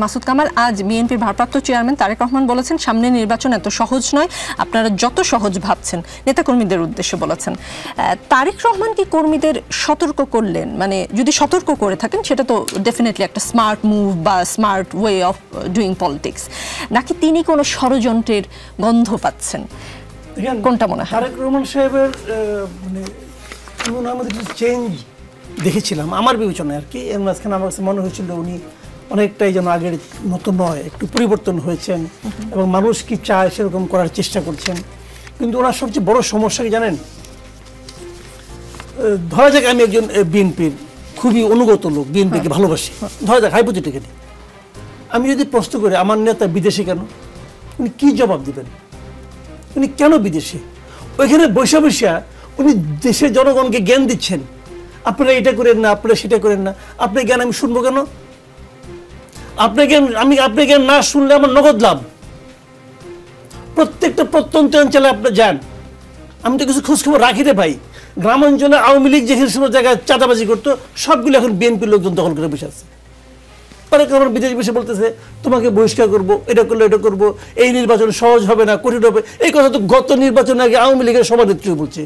মাসুদ কামাল আজ বিএনপির ভারপ্রাপ্ত চেয়ারম্যান তারেক রহমান বলেছেন সামনে নির্বাচন এত সহজ নয়, আপনারা যত সহজ ভাবছেন। নেতাকর্মীদের উদ্দেশ্যে বলেছেন। তারেক রহমান কি কর্মীদের সতর্ক করলেন? মানে যদি সতর্ক করে থাকেন সেটা তো ডেফিনেটলি একটা স্মার্ট মুভ বা smart way of doing politics, নাকি তিনি কোনো ষড়যন্ত্রের গন্ধ পাচ্ছেন? কোনটা মনে হয়? তারেক রহমান সাহেবের মানে আমাদের চেঞ্জ দেখেছিলাম আমার বিবেচনায় আর কি। এর মাঝখানে আমার কাছে মনে হয়েছিল উনি অনেকটাই যেন আগের মতো নয়, একটু পরিবর্তন হয়েছেন এবং মানুষ কি চায় সেরকম করার চেষ্টা করছেন। কিন্তু ওনার সবচেয়ে বড় সমস্যা কি জানেন? ধরা যাক আমি একজন বিএনপির খুবই অনুগত লোক, বিএনপিকে ভালোবাসি, ধরা যাক হাইপোথেটিক্যালি। আমি যদি প্রশ্ন করি আমার নেতা বিদেশে কেন, উনি কি জবাব দিবেন? উনি কেন বিদেশে? ওইখানে বৈশা বৈশা উনি দেশের জনগণকে জ্ঞান দিচ্ছেন, আপনারা এটা করেন না, আপনারা সেটা করেন না। আপনার জ্ঞান আমি শুনবো কেন? আপনার জ্ঞান না শুনলে আমার নগদ লাভ। প্রত্যেকটা প্রত্যন্ত অঞ্চলে আপনি যান, আমি তো কিছু খোঁজখবর রাখি রে ভাই। গ্রাম অঞ্চলে আওয়ামী লীগ যেখানে সব জায়গায় চাঁদাবাজি করতো সবগুলো এখন বিএনপির লোকজন দখল করে বসে আছে। পরে আমার বিদেশ বসে বলতেছে তোমাকে বহিষ্কার করবো, এটা করলে এটা করবো, এই নির্বাচন সহজ হবে না, কঠিন হবে। এই কথা তো গত নির্বাচনে আগে আওয়ামী লীগের সভানেত্রী বলছে।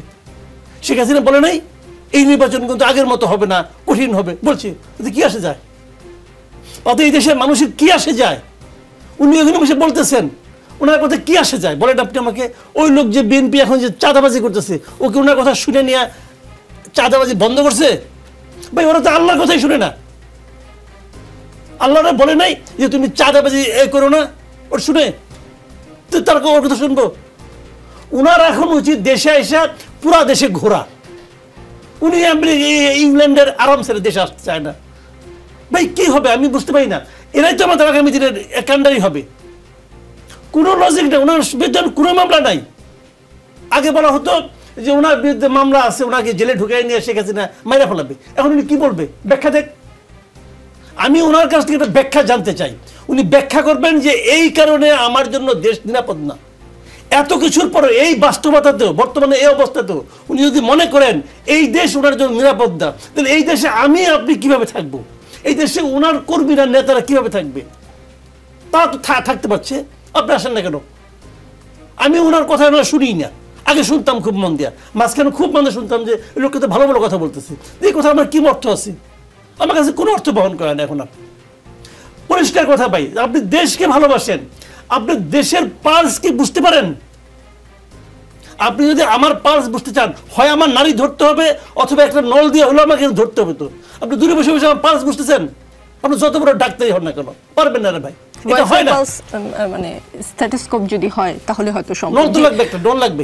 শেখ হাসিনা বলে নাই এই নির্বাচন কিন্তু আগের মতো হবে না, কঠিন হবে, বলছে। কি আসে যায়? অত এই দেশের মানুষের কি আসে যায়? উনি ওখানে বসে বলতেছেন, ওনার কথা কি আসে যায় বলেন আপনি আমাকে? ওই লোক যে বিএনপি এখন যে চাঁদাবাজি করতেছে, ওকে ওনার কথা শুনে নিয়ে চাঁদাবাজি বন্ধ করছে? ভাই ওরা তো আল্লাহর কথাই শুনে না। আল্লাহরা বলে নাই যে তুমি চাঁদাবাজি করো না, ওর শুনে তো তার ওর কথা শুনবো? ওনার এখন উচিত দেশে এসে পুরা দেশে ঘোরা। উনি ইংল্যান্ডের আরাম ছেড়ে দেশে আসতে চায় না। ভাই কি হবে আমি বুঝতে পারি না। এরাই তো আমাদের আগামী দিনের কান্ডারি হবে। কোনো লজিক নেই, ওনার বিরুদ্ধে কোনো মামলা নাই। আগে বলা হতো যে ওনার বিরুদ্ধে মামলা আছে, ওনাকে জেলে ঢুকাই নিয়ে শেখ হাসিনা মাইরা ফেলাবে। এখন উনি কি বলবে? ব্যাখ্যা দেখ। আমি ওনার কাছ থেকে একটা ব্যাখ্যা জানতে চাই। উনি ব্যাখ্যা করবেন যে এই কারণে আমার জন্য দেশ নিরাপদ না। এত কিছুর পরে এই বাস্তবতাতেও, বর্তমানে এই অবস্থাতেও উনি যদি মনে করেন এই দেশ ওনার জন্য নিরাপদ না, তাহলে এই দেশে আমি আপনি কিভাবে থাকবো? এই দেশে ওনার কর্মীরা নেতারা কিভাবে থাকবে? তা তো থাকতে পারছে। আপনি আসেন না কেন? আমি ওনার কথা শুনি না। আগে শুনতাম খুব মন দিয়া, মাঝখানে খুব মনে শুনতাম যে লোককে তো ভালো ভালো কথা বলতেছে। এই কথা আমার কি অর্থ আছে? আমার কাছে কোনো অর্থ বহন করে না এখন। আর পরিষ্কার কথা ভাই, আপনি দেশকে ভালোবাসেন, আপনি দেশের পালস কি বুঝতে পারেন? আপনি যদি আমার পালস বুঝতে চান, হয় আমার নারী ধরতে হবে অথবা একটা নল দিয়ে হলো আমাকে ধরতে হবে। তো আপনি দূরে বসে বসে আমার পালস বুঝতেছেন? আপনি যত বড় ডাক্তারই হন না কেন, পারবেন না রে ভাই। এটা হয় না। মানে স্ট্যাথোস্কোপ যদি হয় তাহলে হয়তো সম্ভব। নল তো লাগবে, একটা ডন লাগবে।